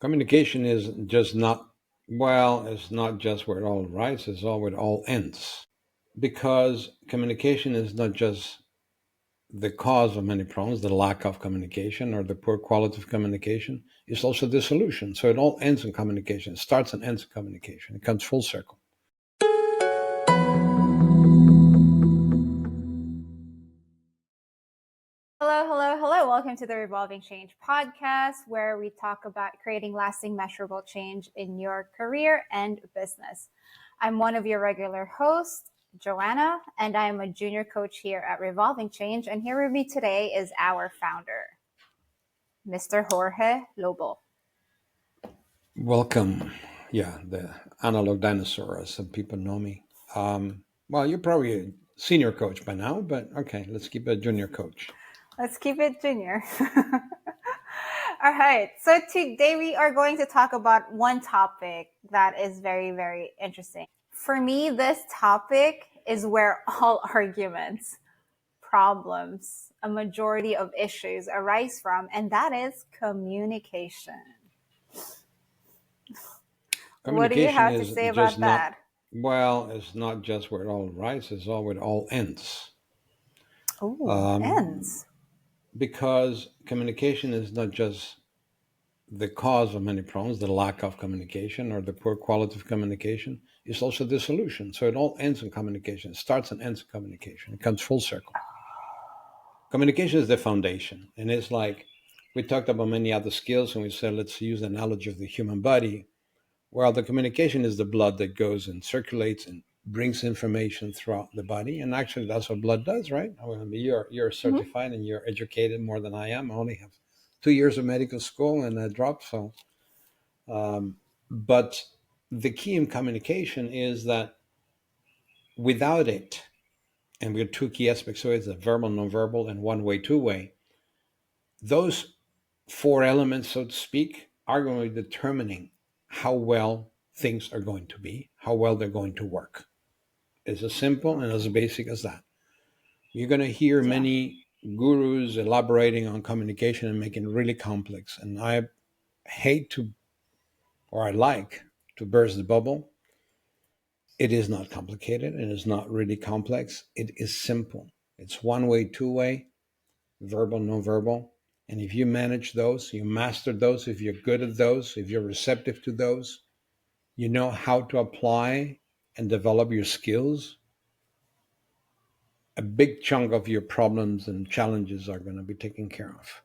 Communication is just not, well, it's not just where it all arrives, it's all where it all ends. Because communication is not just the cause of many problems, the lack of communication or the poor quality of communication, it's also the solution. So it all ends in communication. It starts and ends in communication. It comes full circle. Hello, hello, hello. Welcome to the Revolving Change podcast, where we talk about creating lasting, measurable change in your career and business. I'm one of your regular hosts, Joanna, and I am a junior coach here at Revolving Change. And here with me today is our founder, Mr. Jorge Lobo. Welcome. Yeah, the analog dinosaur, as some people know me. Well, you're probably a senior coach by now, but okay, let's keep it a junior coach. Let's keep it junior. All right. So today we are going to talk about one topic that is very, very interesting. For me, this topic is where all arguments, problems, a majority of issues arise from, and that is communication. What do you Communication have to is say just about not, that? well, it's not just where it all arises, it's all where it all ends. Oh, Um, ends. because communication is not just the cause of many problems, the lack of communication or the poor quality of communication, it's also the solution. So it all ends in communication. It starts and ends in communication. It comes full circle. Communication is the foundation. And it's like we talked about many other skills and we said, let's use the analogy of the human body. Well, the communication is the blood that goes and circulates and brings information throughout the body. And actually, that's what blood does, right? I mean, you're Mhm. certified and you're educated more than I am. I only have 2 years of medical school and a drop. So, but the key in communication is that without it, and we have two key aspects. So it's a verbal, nonverbal, and one way, two way. Those four elements, so to speak, are going to be determining how well things are going to be, how well they're going to work. It's as simple and as Okay. basic as that. You're going to hear Yeah. many gurus elaborating on communication and making it really complex. And I hate to, or I like to burst the bubble. It is not complicated and it's not really complex. It is simple. It's one way, two way, verbal, nonverbal. And if you manage those, you master those, if you're good at those, if you're receptive to those, you know how to apply and develop your skills, a big chunk of your problems and challenges are going to be taken care of.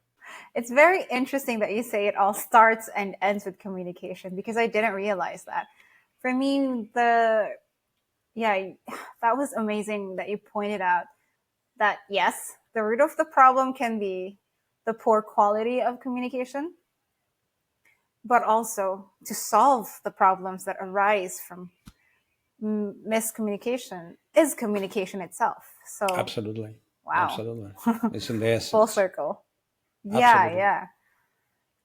It's very interesting that you say it all starts and ends with communication because I didn't realize that. For me, yeah, that was amazing that you pointed out that yes, the root of the problem can be the poor quality of communication, but also to solve the problems that arise from miscommunication is communication itself. So, Absolutely. wow, Absolutely. It's in the full essence. circle. Yeah, Absolutely. yeah.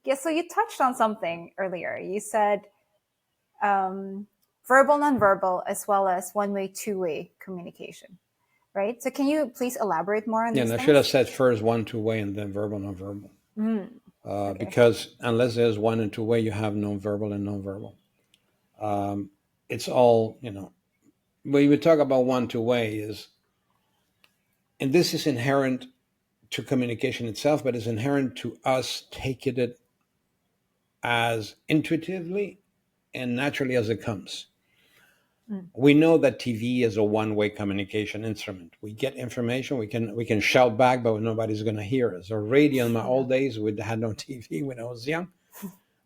Yeah, so you touched on something earlier. You said um, verbal, nonverbal, as well as one way, two way communication, right? So, can you please elaborate more on Yeah, these and I should have things? said first one, two way, and then verbal, nonverbal. Okay. Because unless there's one and two way, you have nonverbal and nonverbal. It's all, when we talk about one, two way is, and this is inherent to communication itself, but it's inherent to us taking it as intuitively and naturally as it comes. Mm. We know that TV is a one-way communication instrument. We get information, we can shout back, but nobody's going to hear us. Or radio in my Yeah. old days, we had no TV when I was young.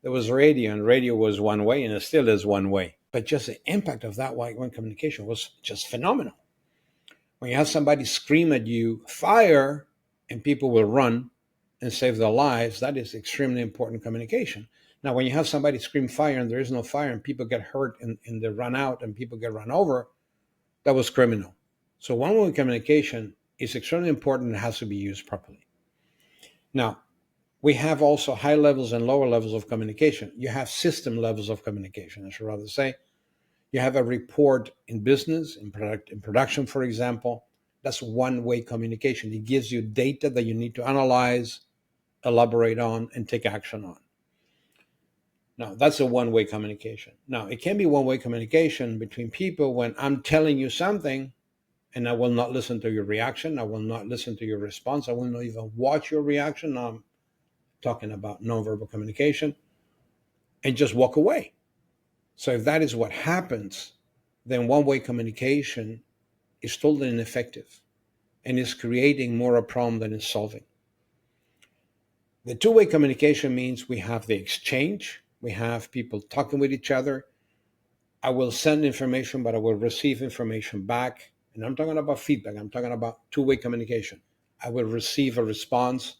There was radio, and radio was one way, and it still is one way. But just the impact of that one communication was just phenomenal. When you have somebody scream at you, fire, and people will run and save their lives, that is extremely important communication. Now, when you have somebody scream fire and there is no fire and people get hurt and they run out and people get run over, that was criminal. So one-way communication is extremely important and has to be used properly. Now, we have also high levels and lower levels of communication. You have system levels of communication, I should rather say. You have a report in business, in production, for example. That's one-way communication. It gives you data that you need to analyze, elaborate on, and take action on. Now, that's a one-way communication. Now, it can be one-way communication between people when I'm telling you something and I will not listen to your reaction. I will not listen to your response. I will not even watch your reaction. I'm talking about nonverbal communication and just walk away. So if that is what happens, then one-way communication is totally ineffective and is creating more a problem than it's solving. The two-way communication means we have the exchange, we have people talking with each other. I will send information, but I will receive information back. And I'm talking about feedback. I'm talking about two-way communication. I will receive a response,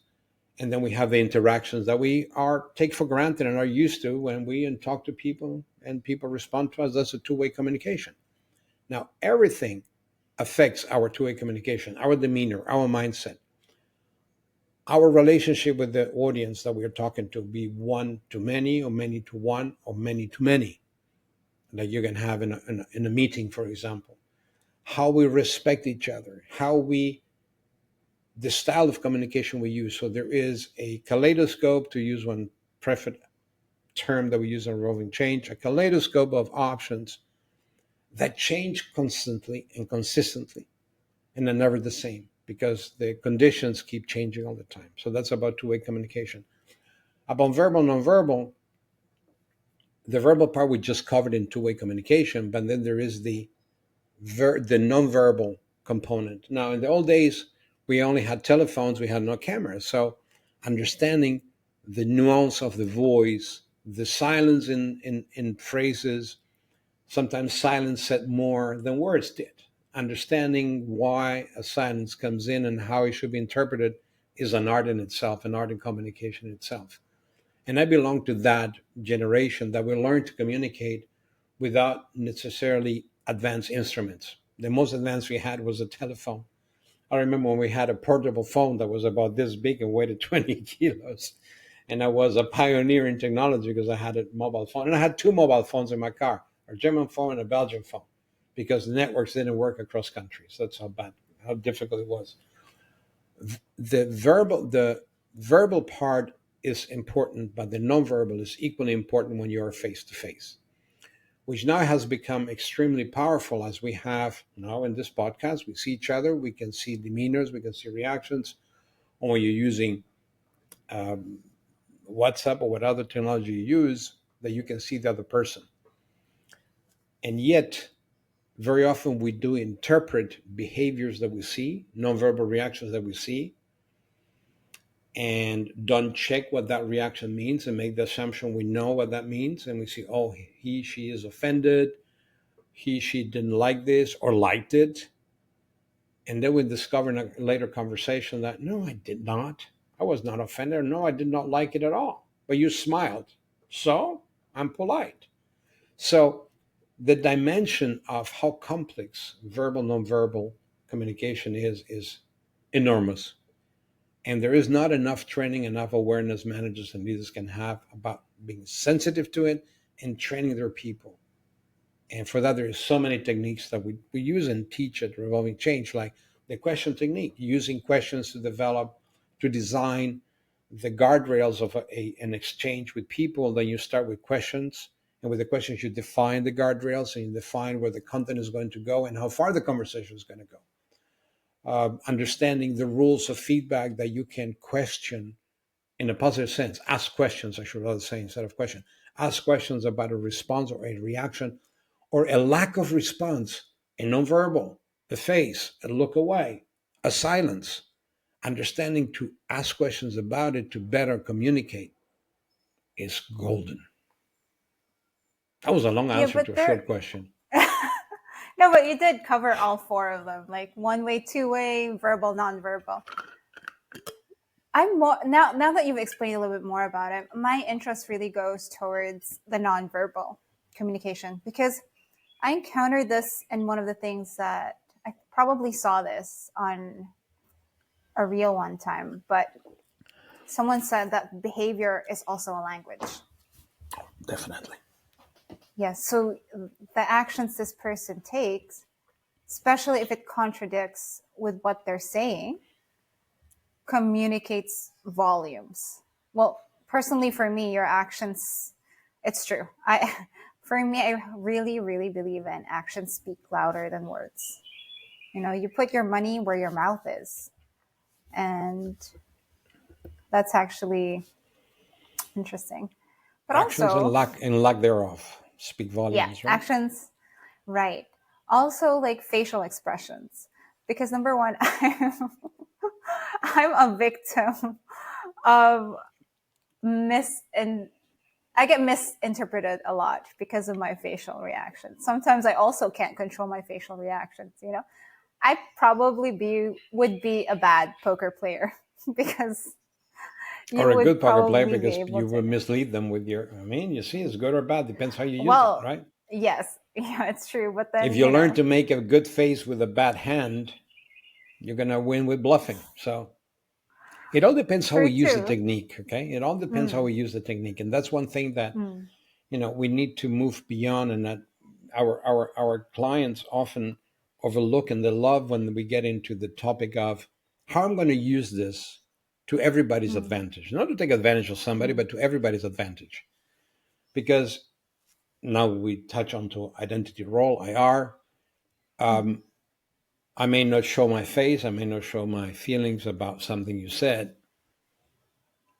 and then we have the interactions that we are take for granted and are used to when we talk to people and people respond to us. That's a two-way communication. Now, everything affects our two-way communication, our demeanor, our mindset, our relationship with the audience that we're talking to, be one to many or many to one or many to many, that you can have in a meeting, for example. How we respect each other, the style of communication we use. So there is a kaleidoscope, to use one preferred term that we use in Revolving Change, a kaleidoscope of options that change constantly and consistently and are never the same because the conditions keep changing all the time. So that's about two-way communication. About verbal, nonverbal, the verbal part we just covered in two-way communication, but then there is the nonverbal component. Now, in the old days, we only had telephones, we had no cameras. So understanding the nuance of the voice, the silence in phrases, sometimes silence said more than words did. Understanding why a silence comes in and how it should be interpreted is an art in itself, an art in communication itself. And I belong to that generation that will learn to communicate without necessarily advanced instruments. The most advanced we had was a telephone. I remember when we had a portable phone that was about this big and weighed 20 kilos. And I was a pioneer in technology because I had a mobile phone. And I had two mobile phones in my car, a German phone and a Belgian phone, because the networks didn't work across countries. That's how difficult it was. The verbal part is important, but the nonverbal is equally important when you are face to face, which now has become extremely powerful as we have now in this podcast. We see each other, we can see demeanors, we can see reactions. Or when you're using um, WhatsApp or what other technology you use, that you can see the other person. And yet, very often we do interpret behaviors that we see, nonverbal reactions that we see, and don't check what that reaction means and make the assumption we know what that means. And we see, oh, she is offended, she didn't like this or liked it. And then we discover in a later conversation that, no, I did not. I was not offended. No, I did not like it at all. But you smiled. So I'm polite. So the dimension of how complex verbal, nonverbal communication is enormous. And there is not enough training, enough awareness managers and leaders can have about being sensitive to it and training their people. And for that, there is so many techniques that we use and teach at Revolving Change, like the question technique, using questions to design the guardrails of an exchange with people. Then you start with questions, and with the questions, you define the guardrails and you define where the content is going to go and how far the conversation is going to go. Understanding the rules of feedback that you can question in a positive sense. Ask questions, I should rather say, instead of question. Ask questions about a response or a reaction or a lack of response, a nonverbal, a face, a look away, a silence. Understanding to ask questions about it to better communicate is golden. That was a long Yeah, answer but to a there short question. no, but you did cover all four of them, like one way, two way, verbal, nonverbal. I'm more now that you've explained a little bit more about it, my interest really goes towards the nonverbal communication because I encountered this in one of the things that I probably saw this on a reel one time, but someone said that behavior is also a language. Definitely. Yes, so the actions this person takes, especially if it contradicts with what they're saying, communicates volumes. Well, personally for me, your actions It's true. For me, I really, really believe in actions speak louder than words. You put your money where your mouth is, and that's actually interesting. But Actions also, and lack thereof speak yeah, volumes, right? actions, right. Also, like facial expressions, because number one, I'm a victim of and I get misinterpreted a lot because of my facial reactions. Sometimes I also can't control my facial reactions. I probably would be a bad poker player because you Or a would good poker player probably be because able you to. will mislead them with your, I mean, you see, it's good or bad, depends how you use it, Well, right? yes, yeah, it's true. But If then, you learn to make a good face with a bad hand, you're going to win with bluffing. So it all depends how true we use the too. technique, okay? It all depends how Mm, we use the technique. And that's one thing that, mm, we need to move beyond, and that our clients often overlook, and they love when we get into the topic of how I'm going to use this to everybody's mm, advantage, not to take advantage of somebody, mm, but to everybody's advantage. Because now we touch onto identity role, IR. mm, um, I may not show my face, I may not show my feelings about something you said,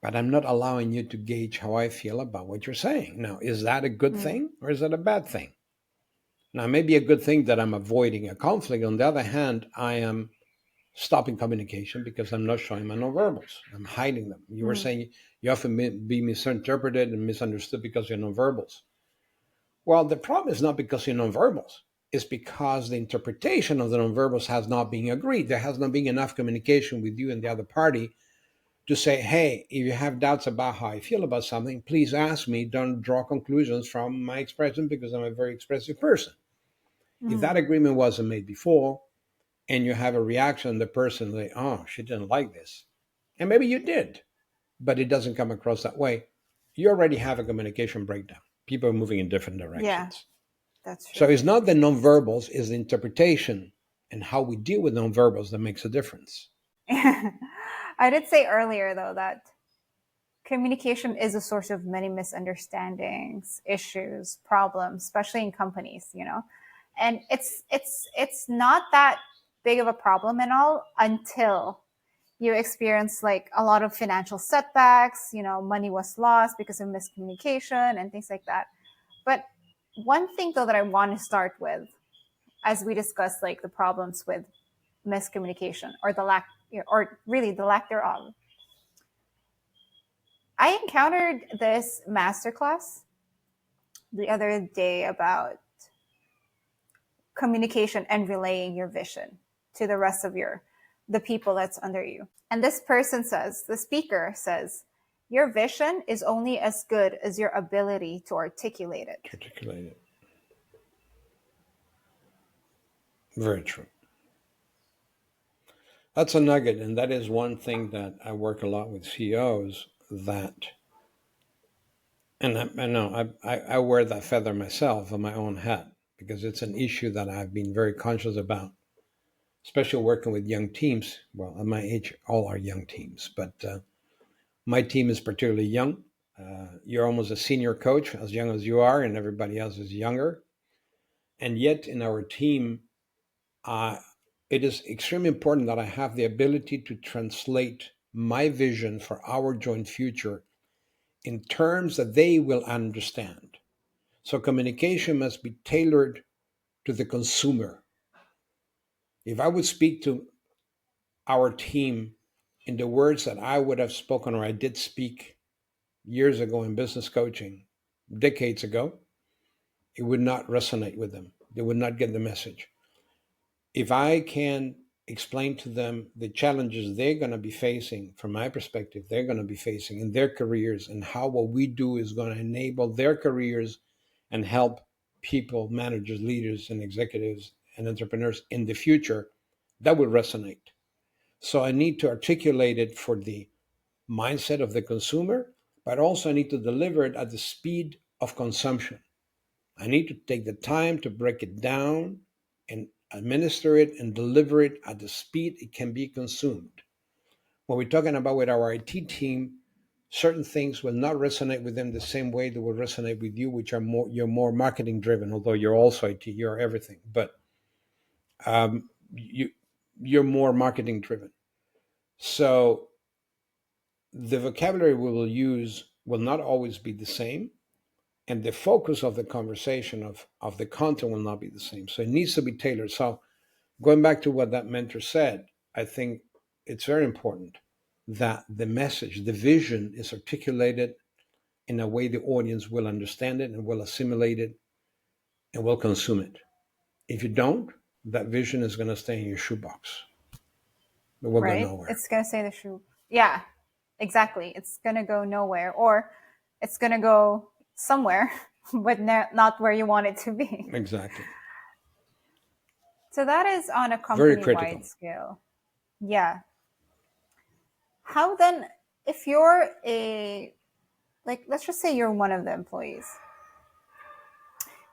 but I'm not allowing you to gauge how I feel about what you're saying. Now, is that a good mm, thing or is that a bad thing? Now, it may be a good thing that I'm avoiding a conflict. On the other hand, I am stopping communication because I'm not showing my nonverbals. I'm hiding them. You were mm, saying you often be misinterpreted and misunderstood because of your nonverbals. Well, the problem is not because of your nonverbals. It's because the interpretation of the nonverbals has not been agreed. There has not been enough communication with you and the other party to say, hey, if you have doubts about how I feel about something, please ask me. Don't draw conclusions from my expression because I'm a very expressive person. If mm. that agreement wasn't made before and you have a reaction, the person like, oh, she didn't like this. And maybe you did, but it doesn't come across that way. You already have a communication breakdown. People are moving in different Yeah, directions. that's So true. it's not the nonverbals, it's the interpretation and how we deal with nonverbals that makes a difference. I did say earlier, though, that communication is a source of many misunderstandings, issues, problems, especially in companies. And it's not that big of a problem and all until you experience like a lot of financial setbacks, money was lost because of miscommunication and things like that. But one thing though that I want to start with, as we discuss like the problems with miscommunication or the lack, or really the lack thereof, I encountered this masterclass the other day about communication and relaying your vision to the rest of the people that's under you. And this person says, the speaker says, your vision is only as good as your ability to articulate it. Articulate it. Very true. That's a nugget, and that is one thing that I work a lot with CEOs that, and I know I wear that feather myself on my own hat because it's an issue that I've been very conscious about, especially working with young teams. Well, at my age, all are young teams, but my team is particularly young. You're almost a senior coach, as young as you are, and everybody else is younger. And yet, in our team, uh, it is extremely important that I have the ability to translate my vision for our joint future in terms that they will understand. So communication must be tailored to the consumer. If I would speak to our team in the words that I would have spoken or I did speak years ago in business coaching, decades ago, it would not resonate with them. They would not get the message. If I can explain to them the challenges they're going to be facing, from my perspective, they're going to be facing in their careers, and how what we do is going to enable their careers and help people, managers, leaders, and executives and entrepreneurs in the future, that will resonate. So I need to articulate it for the mindset of the consumer, but also I need to deliver it at the speed of consumption. I need to take the time to break it down and administer it and deliver it at the speed it can be consumed. When we're talking about with our IT team, certain things will not resonate with them the same way they will resonate with you, which are more, you're more marketing driven, although you're also IT, you're everything, but you you're more marketing driven. So the vocabulary we will use will not always be the same, and the focus of the conversation of the content will not be the same. So it needs to be tailored. So going back to what that mentor said, I think it's very important that the message, the vision is articulated in a way the audience will understand it and will assimilate it and will consume it. If you don't, that vision is going to stay in your shoebox. It will go Right? nowhere. It's going to say the shoe. Yeah, exactly. It's going to go nowhere, or it's going to go somewhere, but not where you want it to be. Exactly. So that is on a Very company-wide critical. scale. Yeah. How then, if you're like, let's just say you're one of the employees,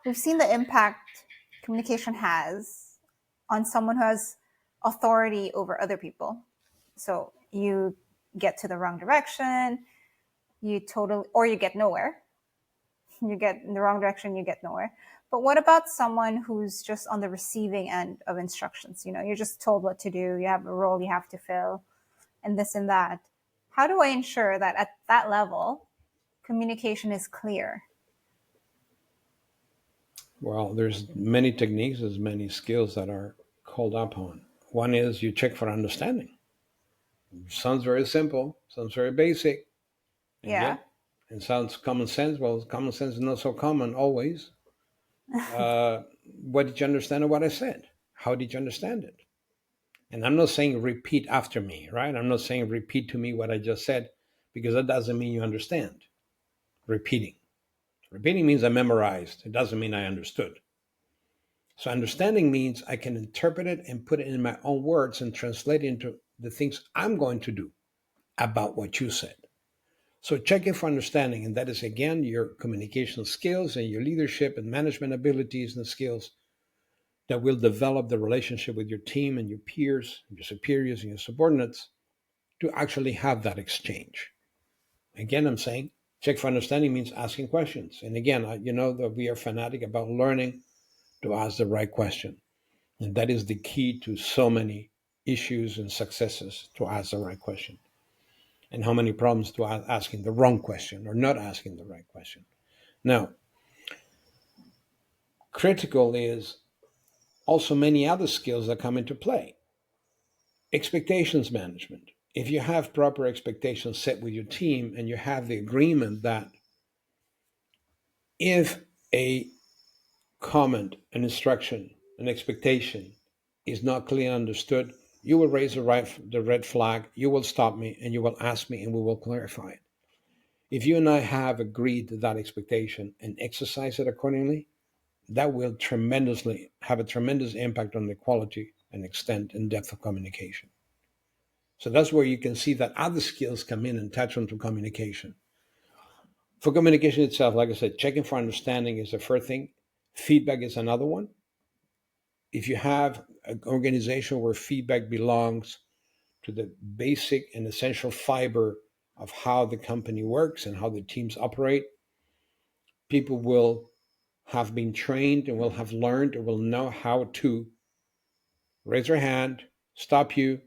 we've seen the impact communication has on someone who has authority over other people. So you get to the wrong direction, or you get nowhere. You get in the wrong direction, you get nowhere. But what about someone who's just on the receiving end of instructions? You're just told what to do, you have a role you have to fill, and this and that. How do I ensure that at that level, communication is clear? Well, there's many techniques, there's many skills that are called upon. One is you check for understanding. Sounds very simple, sounds very basic, and Yeah. yet it sounds common sense. Well, common sense is not so common always. Uh, what did you understand of what I said? How did you understand it? And I'm not saying repeat after me, right? I'm not saying repeat to me what I just said, because that doesn't mean you understand. Repeating. Repeating means I memorized. It doesn't mean I understood. So understanding means I can interpret it and put it in my own words and translate it into the things I'm going to do about what you said. So check it for understanding, and that is again your communication skills and your leadership and management abilities and skills that will develop the relationship with your team and your peers, your superiors and your subordinates to actually have that exchange. Again, I'm saying check for understanding means asking questions. And again, you know that we are fanatic about learning to ask the right question. And that is the key to so many issues and successes, to ask the right question. And how many problems to asking the wrong question or not asking the right question. Now, critical is also many other skills that come into play. Expectations management. If you have proper expectations set with your team and you have the agreement that if a comment, an instruction, an expectation is not clearly understood, you will raise the red flag, you will stop me, and you will ask me, and we will clarify it. If you and I have agreed to that expectation and exercise it accordingly, that will tremendously have a tremendous impact on the quality and extent and depth of communication. So that's where you can see that other skills come in and touch onto communication. For communication itself, like I said, checking for understanding is the first thing. Feedback is another one. If you have an organization where feedback belongs to the basic and essential fiber of how the company works and how the teams operate, people will have been trained and will have learned and will know how to raise their hand, stop you,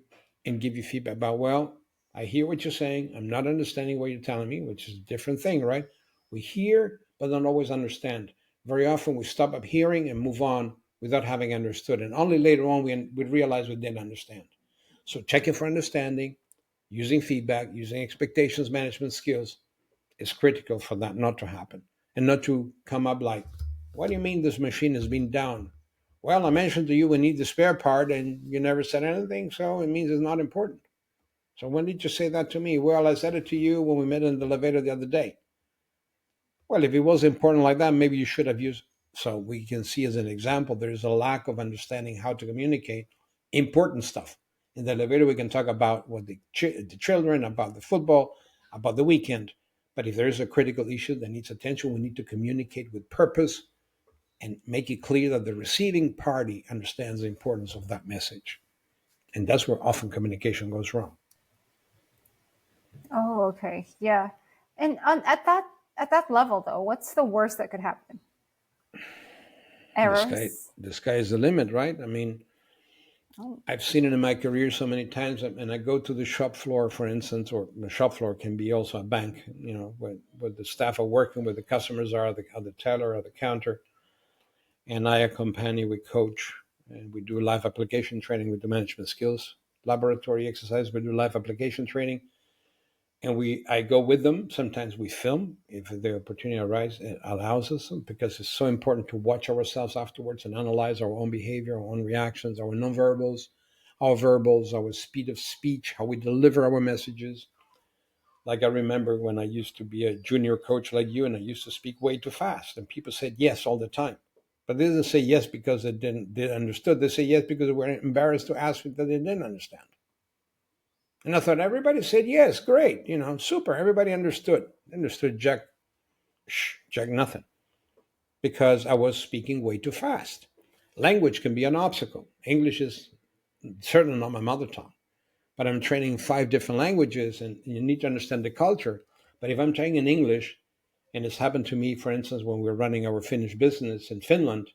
and give you feedback about, well, I hear what you're saying. I'm not understanding what you're telling me, which is a different thing, right? We hear, but don't always understand. Very often we stop up hearing and move on without having understood. And only later on we realize we didn't understand. So checking for understanding, using feedback, using expectations management skills is critical for that not to happen. And not to come up like, what do you mean this machine has been down? Well, I mentioned to you we need the spare part and you never said anything, so it means it's not important. So when did you say that to me? Well, I said it to you when we met in the elevator the other day. Well, if it was important like that, maybe you should have used. So we can see as an example, there's a lack of understanding how to communicate important stuff. In the elevator, we can talk about what the children, about the football, about the weekend. But if there is a critical issue that needs attention, we need to communicate with purpose and make it clear that the receiving party understands the importance of that message. And that's where often communication goes wrong. Oh, okay. Yeah. And at that level, though, what's the worst that could happen? Errors. The sky is the limit, right? I mean, Oh. I've seen it in my career so many times, and I go to the shop floor, for instance, or the shop floor can be also a bank, where the staff are working, where the customers are, the teller, or the counter, and I accompany, we coach, and we do live application training, we do management skills, laboratory exercise, we do live application training, and I go with them. Sometimes we film if the opportunity arises, it allows us, because it's so important to watch ourselves afterwards and analyze our own behavior, our own reactions, our nonverbals, our verbals, our speed of speech, how we deliver our messages. Like I remember when I used to be a junior coach like you, and I used to speak way too fast, and people said yes all the time. But they didn't say yes because they understood. They say yes because they were embarrassed to ask that they didn't understand. And I thought everybody said yes, great, super. Everybody understood Jack nothing, because I was speaking way too fast. Language can be an obstacle. English is certainly not my mother tongue, but I'm training 5 different languages, and you need to understand the culture. But if I'm training in English, and it's happened to me, for instance, when we were running our Finnish business in Finland,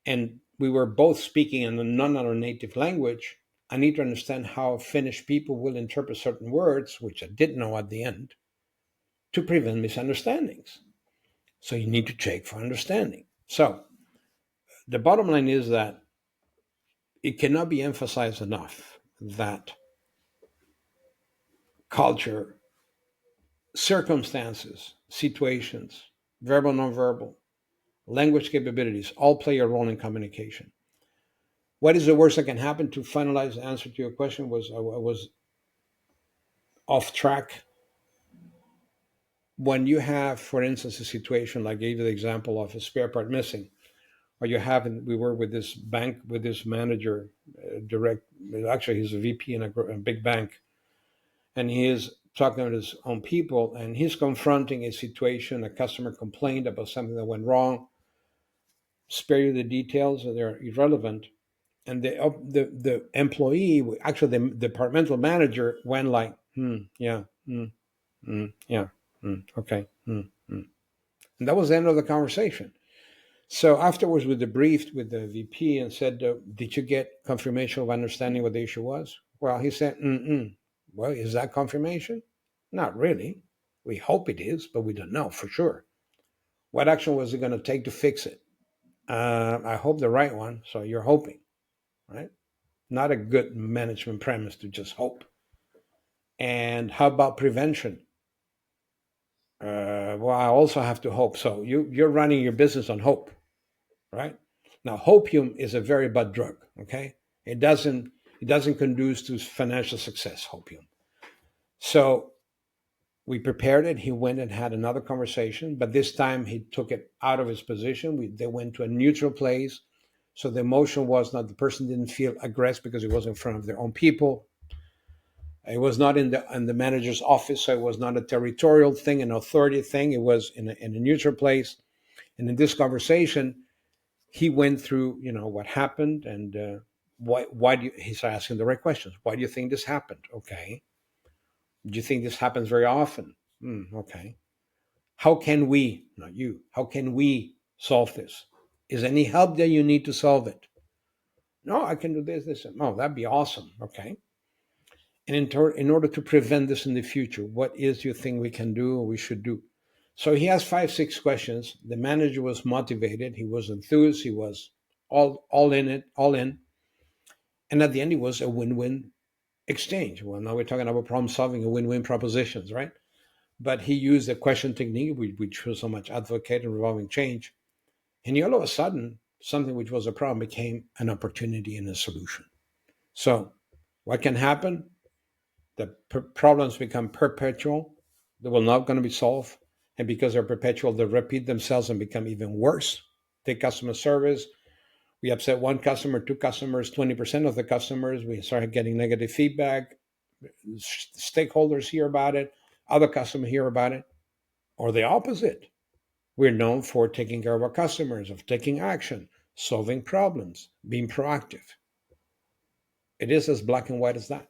and we were both speaking in a non our native language, I need to understand how Finnish people will interpret certain words, which I didn't know at the end, to prevent misunderstandings. So you need to check for understanding. So the bottom line is that it cannot be emphasized enough that culture, circumstances, situations, verbal, nonverbal, language capabilities all play a role in communication. What is the worst that can happen? To finalize the answer to your question, I was off track. When you have, for instance, a situation like I gave you the example of a spare part missing, or we were with this bank, with this manager, actually he's a VP in a big bank, and he is talking to his own people, and he's confronting a situation, a customer complained about something that went wrong. Spare you the details, they're irrelevant. And the employee, actually the departmental manager, went like, yeah, yeah, okay. And that was the end of the conversation. So afterwards, we debriefed with the VP and said, did you get confirmation of understanding what the issue was? Well, he said, well, is that confirmation? Not really. We hope it is, but we don't know for sure. What action was it going to take to fix it? I hope the right one. So you're hoping, right? Not a good management premise to just hope. And how about prevention? Well, I also have to hope. So you're running your business on hope, right? Now, hopium is a very bad drug. Okay, it doesn't conduce to financial success. Hopium. So we prepared it. He went and had another conversation, but this time he took it out of his position. They went to a neutral place. So the emotion was not, the person didn't feel aggressed because it was in front of their own people. It was not in the manager's office, so it was not a territorial thing, an authority thing. It was in a neutral place. And in this conversation, he went through, what happened, and why do you, he's asking the right questions. Why do you think this happened? Okay. Do you think this happens very often? Okay. How can we, not you, how can we solve this? Is any help that you need to solve it? No, I can do this. Oh, that'd be awesome. Okay. And in order to prevent this in the future, what is your thing we can do or we should do? So he has 5, 6 questions. The manager was motivated. He was enthused. He was all in it, all in. And at the end, it was a win-win exchange. Well, now we're talking about problem solving and win-win propositions, right? But he used the question technique, which was so much advocated in Revolving Change. And all of a sudden, something which was a problem became an opportunity and a solution. So what can happen? The problems become perpetual. They will not going to be solved. And because they're perpetual, they repeat themselves and become even worse. Take customer service. We upset one customer, 2 customers, 20% of the customers. We started getting negative feedback. Stakeholders hear about it. Other customers hear about it. Or the opposite. We're known for taking care of our customers, of taking action, solving problems, being proactive. It is as black and white as that.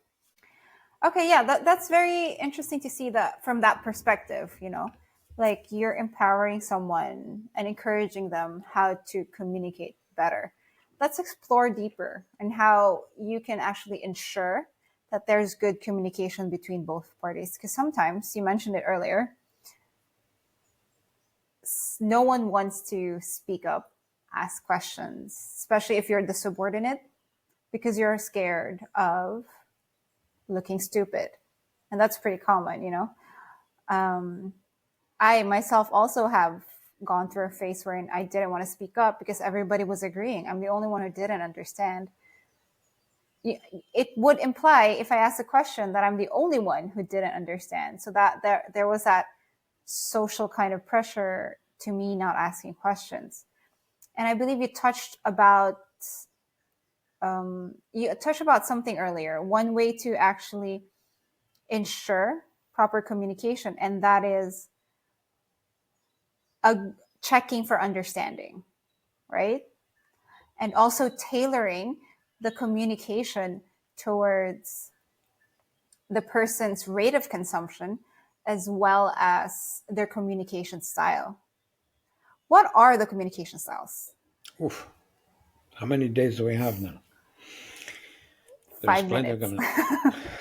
Okay, yeah, that's very interesting to see that from that perspective, you know. Like you're empowering someone and encouraging them how to communicate better. Let's explore deeper and how you can actually ensure that there's good communication between both parties. Because sometimes, you mentioned it earlier, no one wants to speak up, ask questions, especially if you're the subordinate, because you're scared of looking stupid. And that's pretty common, you know. I myself also have gone through a phase wherein I didn't want to speak up because everybody was agreeing. I'm the only one who didn't understand. It would imply, if I asked a question, that I'm the only one who didn't understand. So that there was that social kind of pressure to me not asking questions. And I believe you touched about something earlier. One way to actually ensure proper communication, and that is a checking for understanding, right? And also tailoring the communication towards the person's rate of consumption as well as their communication style. What are the communication styles? Oof. How many days do we have now? There's 5 plenty of minutes.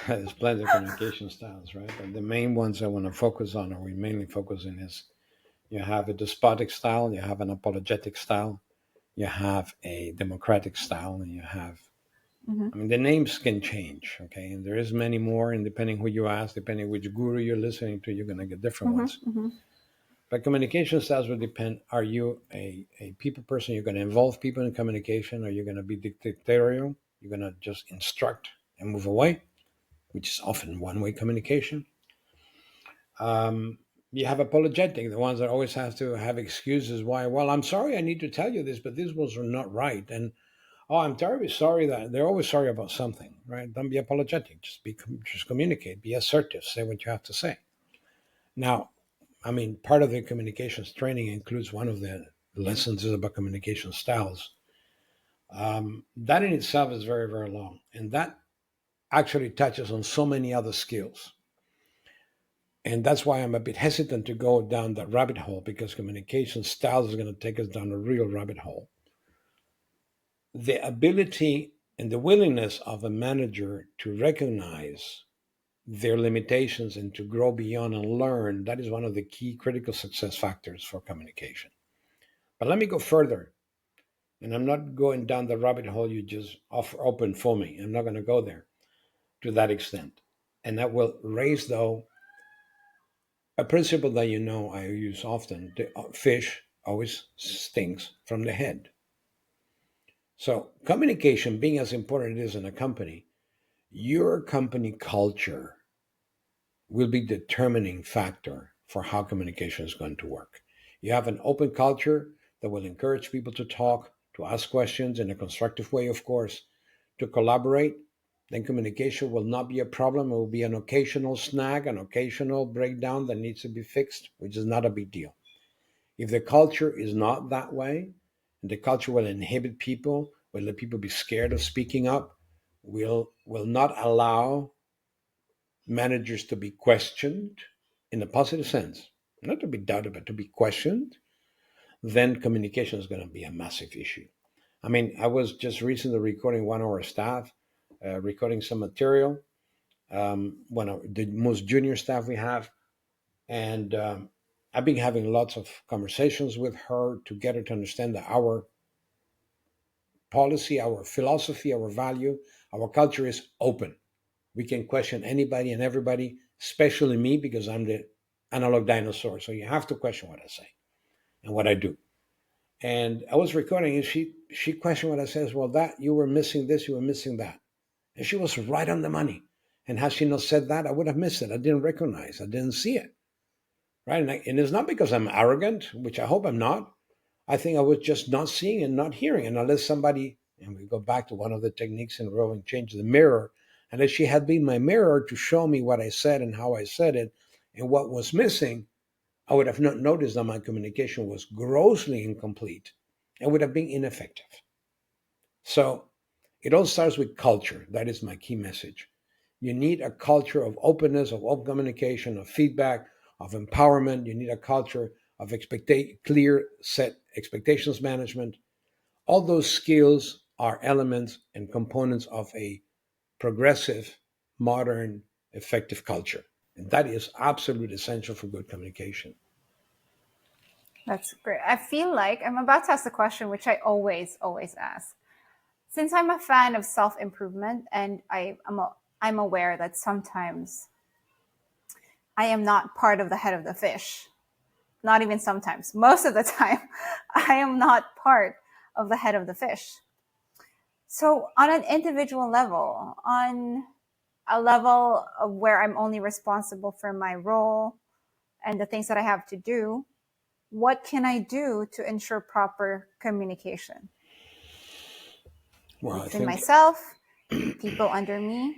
there's plenty of communication styles, right? But the main ones I want to focus on, or we mainly focus on, is you have a despotic style, you have an apologetic style, you have a democratic style, and you have, Mm-hmm. I mean, the names can change, okay? And there is many more, and depending who you ask, depending which guru you're listening to, you're going to get different Mm-hmm. ones. Mm-hmm. But communication styles will depend. Are you a people person? You're going to involve people in communication? Are you going to be dictatorial? You're going to just instruct and move away, which is often one-way communication. Um, you have apologetic, the ones that always have to have excuses why. Well, I'm sorry, I need to tell you this, but these ones are not right. And oh, I'm terribly sorry that they're always sorry about something, right? Don't be apologetic. Just communicate. Be assertive. Say what you have to say. Now, I mean, part of the communications training includes one of the lessons is about communication styles. That in itself is very, very long. And that actually touches on so many other skills. And that's why I'm a bit hesitant to go down that rabbit hole, because communication styles is going to take us down a real rabbit hole. The ability and the willingness of a manager to recognize their limitations and to grow beyond and learn, that is one of the key critical success factors for communication. But let me go further. And I'm not going down the rabbit hole you just opened for me. I'm not going to go there to that extent. And that will raise, though, a principle that you know I use often. The fish always stinks from the head. So, communication being as important as it is in a company, your company culture will be determining factor for how communication is going to work. You have an open culture that will encourage people to talk, to ask questions in a constructive way, of course, to collaborate. Then communication will not be a problem. It will be an occasional snag, an occasional breakdown that needs to be fixed, which is not a big deal. If the culture is not that way, and the culture will inhibit people, will let people be scared of speaking up, will not allow managers to be questioned in a positive sense, not to be doubted, but to be questioned, then communication is going to be a massive issue. I mean, I was just recently recording one of our staff, recording some material, one of the most junior staff we have. And I've been having lots of conversations with her to get her to understand that our policy, our philosophy, our value, our culture is open. We can question anybody and everybody, especially me, because I'm the analog dinosaur. So you have to question what I say and what I do. And I was recording, and she questioned what I said. Well, that you were missing this, you were missing that, and she was right on the money. And had she not said that, I would have missed it. I didn't recognize. I didn't see it. Right, and it's not because I'm arrogant, which I hope I'm not. I think I was just not seeing and not hearing. And unless somebody, and we go back to one of the techniques in Revolving Change, the mirror, unless she had been my mirror to show me what I said and how I said it and what was missing, I would have not noticed that my communication was grossly incomplete and would have been ineffective. So it all starts with culture. That is my key message. You need a culture of openness, of open communication, of feedback, of empowerment. You need a culture of clear set expectations management. All those skills are elements and components of a progressive, modern, effective culture. And that is absolutely essential for good communication. That's great. I feel like I'm about to ask the question, which I always ask. Since I'm a fan of self improvement, and I'm aware that sometimes I am not part of the head of the fish. Not even sometimes. Most of the time, I am not part of the head of the fish. So, on an individual level, on a level of where I'm only responsible for my role and the things that I have to do, what can I do to ensure proper communication Well, I between think myself, people under me,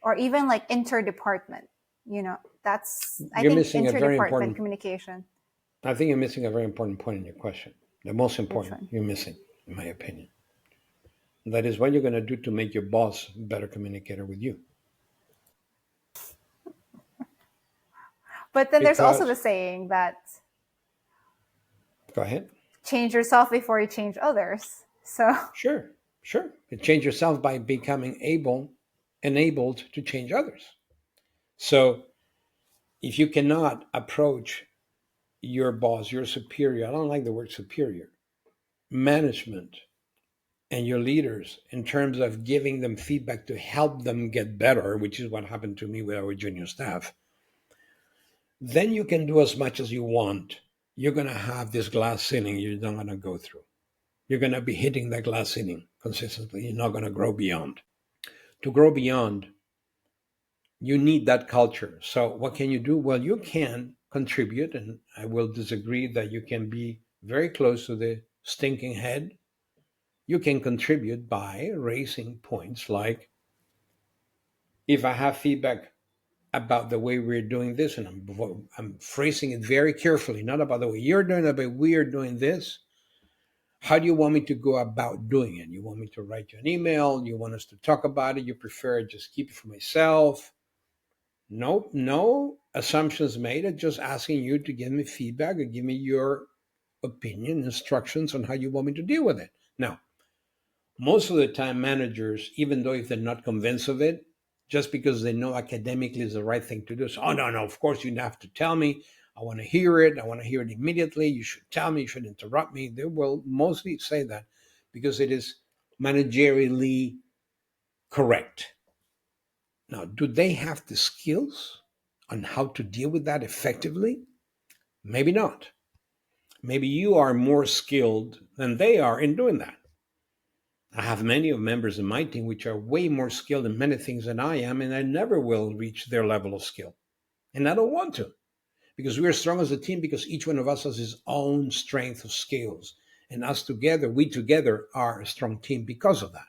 or even like interdepartment? I you're think missing a very interdepartment important. communication. I think you're missing a very important point in your question. The most Which important one? you're missing, in my opinion. That is what you're going to do to make your boss a better communicator with you. But then there's also Because, the saying that go ahead. change yourself before you change others. So, Sure, sure. You change yourself by becoming enabled to change others. So if you cannot approach your boss, your superior, I don't like the word superior, management, and your leaders in terms of giving them feedback to help them get better, which is what happened to me with our junior staff, then you can do as much as you want. You're going to have this glass ceiling you're not going to go through. You're going to be hitting that glass ceiling consistently. You're not going to grow beyond. To grow beyond, you need that culture. So, what can you do? Well, you can contribute, and I will disagree that you can be very close to the stinking head. You can contribute by raising points like, if I have feedback about the way we're doing this, and I'm phrasing it very carefully, not about the way you're doing it, but we are doing this. How do you want me to go about doing it? You want me to write you an email? You want us to talk about it? You prefer just keep it for myself? No, no assumptions made. I'm just asking you to give me feedback or give me your opinion, instructions on how you want me to deal with it. Now, most of the time, managers, even though if they're not convinced of it, just because they know academically is the right thing to do, so, oh, no, of course you have to tell me. I want to hear it. I want to hear it immediately. You should tell me. You should interrupt me. They will mostly say that because it is managerially correct. Now, do they have the skills on how to deal with that effectively? Maybe not. Maybe you are more skilled than they are in doing that. I have many of members in my team which are way more skilled in many things than I am, and I never will reach their level of skill. And I don't want to, because we are strong as a team, because each one of us has his own strength of skills. And we together are a strong team because of that.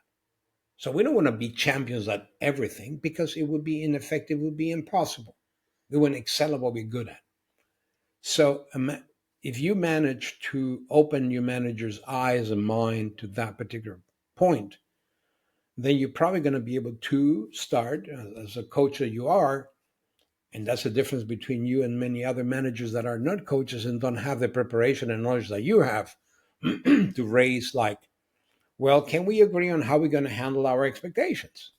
So we don't want to be champions at everything because it would be ineffective, it would be impossible. We want to excel at what we're good at. So if you manage to open your manager's eyes and mind to that particular point, then you're probably going to be able to start as a coach that you are. And that's the difference between you and many other managers that are not coaches and don't have the preparation and knowledge that you have to raise, like, well, can we agree on how we're going to handle our expectations?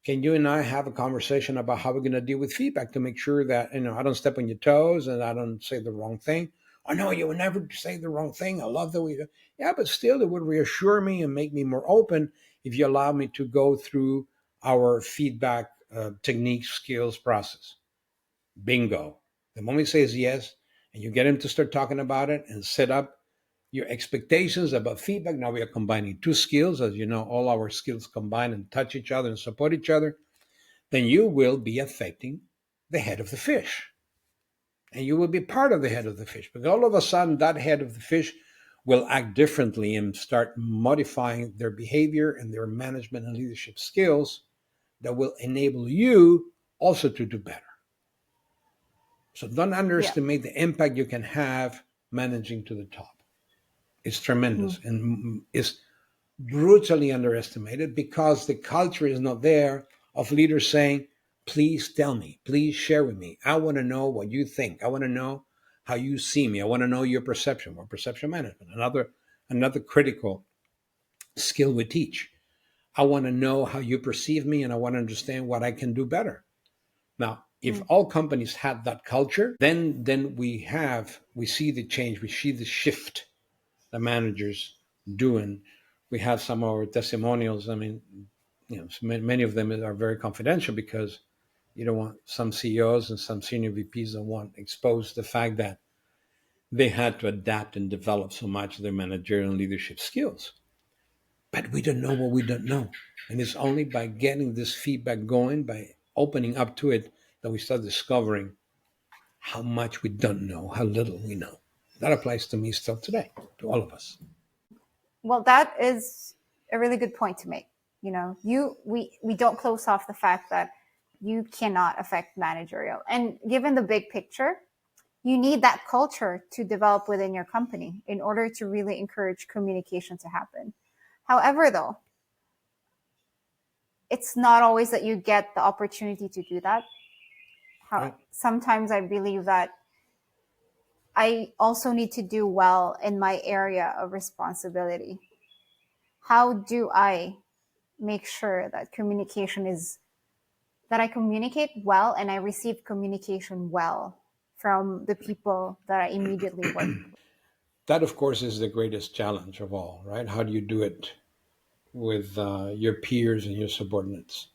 Can you and I have a conversation about how we're going to deal with feedback to make sure that, I don't step on your toes and I don't say the wrong thing? Oh, no, you would never say the wrong thing. I love the way you do. Yeah, but still, it would reassure me and make me more open if you allow me to go through our feedback technique, skills process. Bingo. The moment he says yes, and you get him to start talking about it and set up your expectations about feedback. Now we are combining two skills. As you know, all our skills combine and touch each other and support each other. Then you will be affecting the head of the fish. And you will be part of the head of the fish. Because all of a sudden, that head of the fish will act differently and start modifying their behavior and their management and leadership skills that will enable you also to do better. So don't yeah. underestimate the impact you can have managing to the top. It's tremendous and it's brutally underestimated because the culture is not there of leaders saying, please tell me, please share with me. I want to know what you think. I want to know how you see me. I want to know your perception or perception management. Another critical skill we teach. I want to know how you perceive me and I want to understand what I can do better. Now, if all companies had that culture, then we see the change, we see the shift the managers doing. We have some of our testimonials. I mean, many of them are very confidential because you don't want some CEOs and some senior VPs don't want to expose the fact that they had to adapt and develop so much of their managerial and leadership skills. But we don't know what we don't know. And it's only by getting this feedback going, by opening up to it, that we start discovering how much we don't know, how little we know. That applies to me still today, to all of us. Well, that is a really good point to make. We don't close off the fact that you cannot affect managerial. And given the big picture, you need that culture to develop within your company in order to really encourage communication to happen. However, though, it's not always that you get the opportunity to do that. Right. Sometimes I believe that I also need to do well in my area of responsibility. How do I make sure that that I communicate well and I receive communication well from the people that I immediately work with? That, of course, is the greatest challenge of all, right? How do you do it with your peers and your subordinates?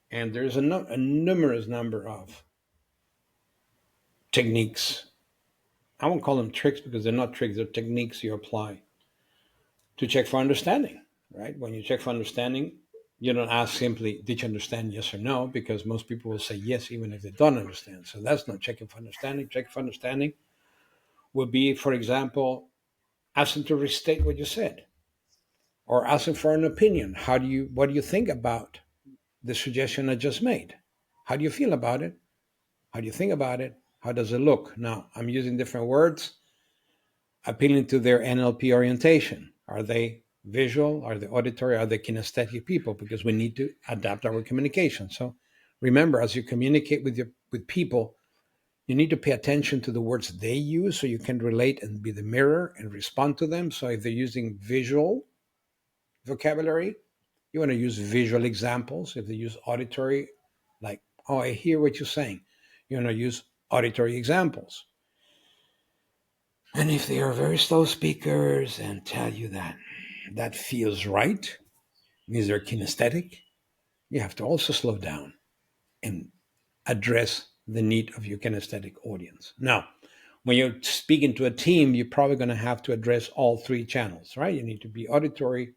And there's a numerous number of techniques. I won't call them tricks because they're not tricks, they're techniques you apply to check for understanding, right? When you check for understanding, you don't ask simply, did you understand, yes or no? Because most people will say yes, even if they don't understand. So that's not checking for understanding. Checking for understanding would be, for example, asking to restate what you said or asking for an opinion. What do you think about the suggestion I just made? How do you feel about it? How do you think about it? How does it look? Now, I'm using different words, appealing to their NLP orientation. Are they visual? Are they auditory? Are they kinesthetic people? Because we need to adapt our communication. So remember, as you communicate with people, you need to pay attention to the words they use so you can relate and be the mirror and respond to them. So if they're using visual vocabulary, you want to use visual examples. If they use auditory, like, oh, I hear what you're saying, you want to use auditory examples. And if they are very slow speakers and tell you that feels right, means they're kinesthetic, you have to also slow down and address the need of your kinesthetic audience. Now, when you're speaking to a team, you're probably going to have to address all three channels, right? You need to be auditory,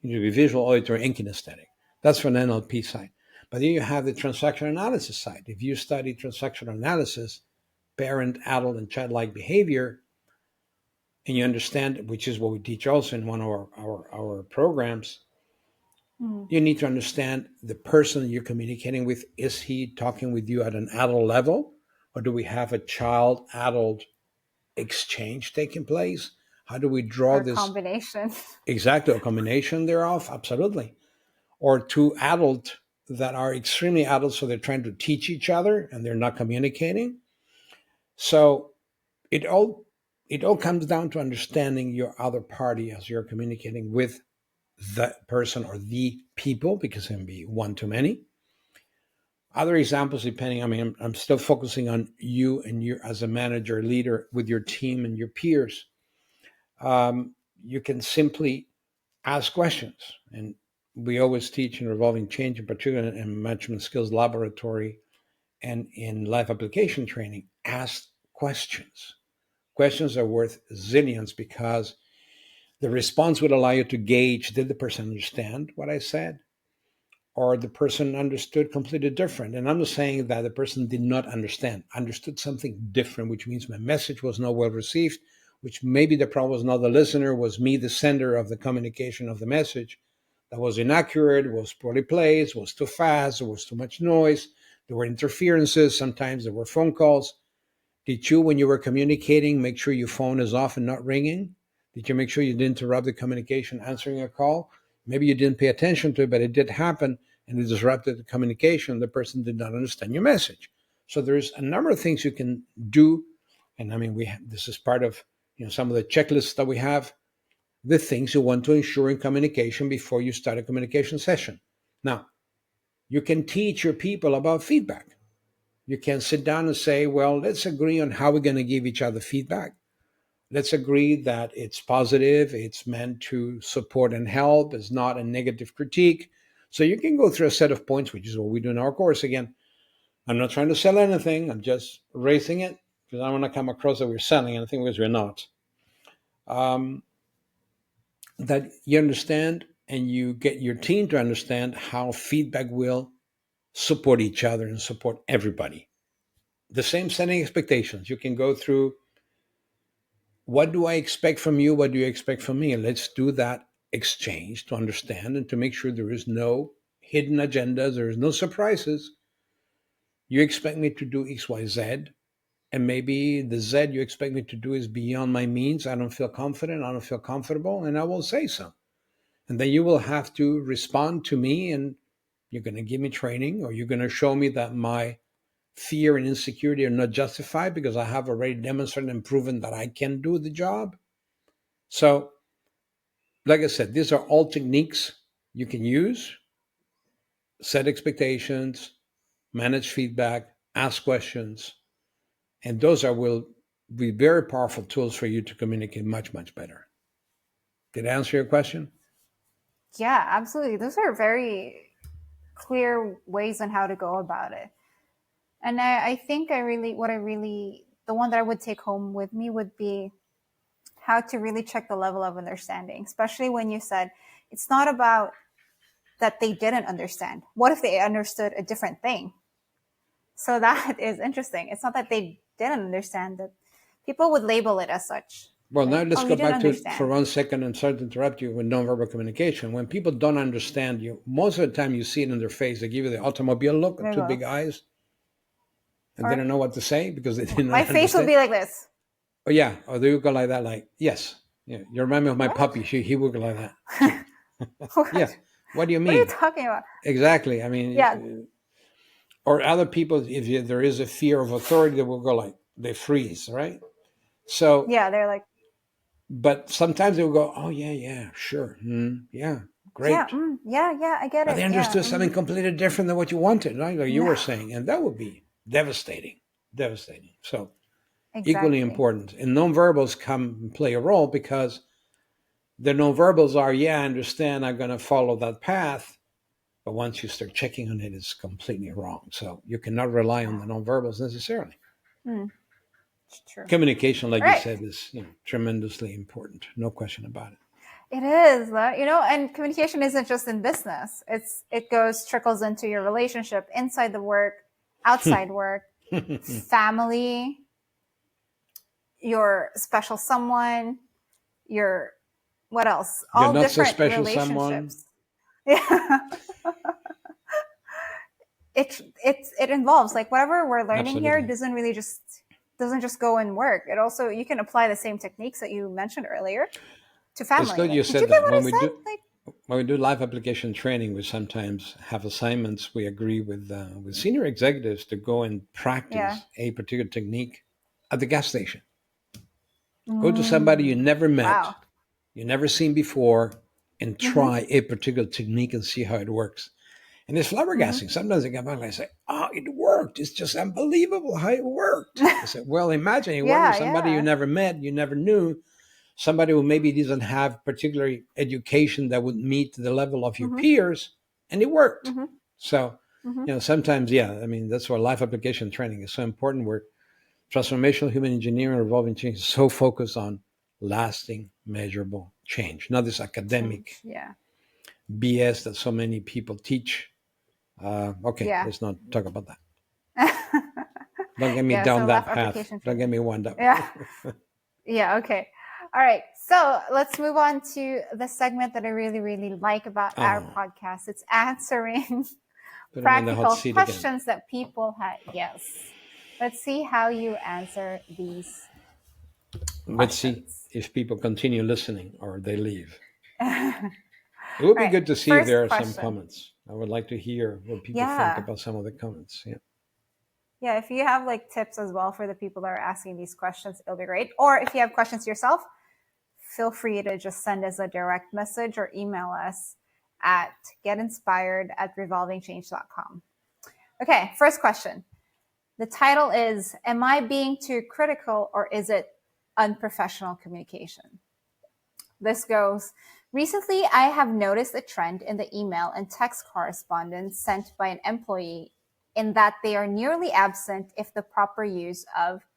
you need to be visual, auditory, and kinesthetic. That's from the NLP side. But then you have the transactional analysis side. If you study transactional analysis, parent, adult, and childlike behavior, and you understand, which is what we teach also in one of our programs, you need to understand the person you're communicating with. Is he talking with you at an adult level, or do we have a child adult exchange taking place? How do we draw this combination? Exactly, a combination thereof? Absolutely. Or two adult that are extremely adult, so they're trying to teach each other and they're not communicating. So it all comes down to understanding your other party as you're communicating with the person or the people, because it can be one too many. Other examples, depending, I'm still focusing on you and you as a manager, leader with your team and your peers. You can simply ask questions. And we always teach in Revolving Change, in particular in Management Skills Laboratory and in life application training, ask questions. Questions are worth zillions because the response would allow you to gauge, did the person understand what I said? Or the person understood completely different. And I'm not saying that the person did not understood something different, which means my message was not well received, which maybe the problem was not the listener, was me, the sender of the communication of the message. That was inaccurate, was poorly placed, was too fast, there was too much noise, there were interferences, sometimes there were phone calls. Did you, when you were communicating, make sure your phone is off and not ringing? Did you make sure you didn't interrupt the communication answering a call? Maybe you didn't pay attention to it, but it did happen. and it disrupted the communication, the person did not understand your message. So there's a number of things you can do. And I mean, this is part of some of the checklists that we have, the things you want to ensure in communication before you start a communication session. Now, you can teach your people about feedback. You can sit down and say, well, let's agree on how we're going to give each other feedback. Let's agree that it's positive, it's meant to support and help, it's not a negative critique. So you can go through a set of points, which is what we do in our course. Again, I'm not trying to sell anything, I'm just raising it because I don't want to come across that we're selling anything, because we're not. That you understand and you get your team to understand how feedback will support each other and support everybody. The same setting expectations. You can go through, what do I expect from you? What do you expect from me? And let's do that exchange to understand and to make sure there is no hidden agendas, there is no surprises. You expect me to do X, Y, Z, and maybe the Z you expect me to do is beyond my means. I don't feel confident, I don't feel comfortable, and I will say so. And then you will have to respond to me, and you're going to give me training, or you're going to show me that my fear and insecurity are not justified because I have already demonstrated and proven that I can do the job. So, like I said, these are all techniques you can use. Set expectations, manage feedback, ask questions, and those will be very powerful tools for you to communicate much, much better. Did I answer your question? Yeah, absolutely. Those are very clear ways on how to go about it. And I think the one that I would take home with me would be how to really check the level of understanding, especially when you said it's not about that they didn't understand. What if they understood a different thing? So that is interesting. It's not that they didn't understand, that people would label it as such. Well, now Right? let's Oh, go you didn't back to for understand. 1 second and sorry to interrupt you with nonverbal communication. When people don't understand you, most of the time you see it in their face. They give you the automobile look, There you two go. big eyes, and they Or don't know what to say because they did my not face would understand. be like this. Oh yeah, or they would go like that, like yes, yeah. You remind me of my What? puppy. He would go like that. So, yeah. What? What do you What are you mean? talking about? Exactly. I mean, Yeah. or other people, if there is a fear of authority, they will go like they freeze, right? So, Yeah, they're like, but sometimes they will go, oh yeah, sure, yeah, yeah, great. yeah, I get But it. they Yeah. understood something completely different than what you wanted, right? Like you No, were saying, and that would be devastating, devastating. So equally exactly. important. And nonverbals come and play a role because the nonverbals are, yeah, I understand, I'm going to follow that path. But once you start checking on it, it's completely wrong. So you cannot rely on the nonverbals necessarily. Hmm, it's true. Communication, like All you right. said, is tremendously important. No question about it. It is, and communication isn't just in business. It trickles into your relationship, inside the work, outside work, family, your special someone, your what else? You're All not so different special, someone. relationships. Yeah. It involves, like, whatever we're learning here Absolutely. doesn't just go in work. It also, you can apply the same techniques that you mentioned earlier to It's family. good you Like, did you said get that. what I said? Like, When we do live application training, we sometimes have assignments. We agree with senior executives to go and yeah. practice a particular technique at the gas station. Go to somebody you never met, Wow. you never seen before, and Mm-hmm. try a particular technique and see how it works. And it's flabbergasting. Sometimes I get back and I say, "Oh, it worked! It's just unbelievable how it worked." I said, "Well, imagine you work with Yeah, somebody you yeah. never met, you never knew, somebody who maybe doesn't have particular education that would meet the level of your Mm-hmm. peers, and it worked." Mm-hmm. So, Mm-hmm. sometimes, yeah, I mean, that's why life application training is so important. Where transformational human engineering, revolving change is so focused on lasting, measurable change, not this academic Change. Yeah. BS that so many people teach. Okay, Yeah. let's not talk about that. Don't get me Yeah. down So that life path. application Don't get training. me wound up. Yeah. Yeah. Okay. All right. So let's move on to the segment that I really, really like about our Oh, podcast. It's answering put me in the hot practical seat again. questions that people had. Yes. Let's see how you answer these Let's see questions. if people continue listening or they leave. All It would be right. good to see if First there are some question. comments. I would like to hear what people think Yeah. about some of the comments. Yeah. Yeah, if you have like tips as well for the people that are asking these questions, it'll be great. Or if you have questions yourself, feel free to just send us a direct message or email us at getinspired@revolvingchange.com. Okay, first question. The title is, am I being too critical or is it unprofessional communication? This goes, recently I have noticed a trend in the email and text correspondence sent by an employee in that they are nearly absent if the proper use of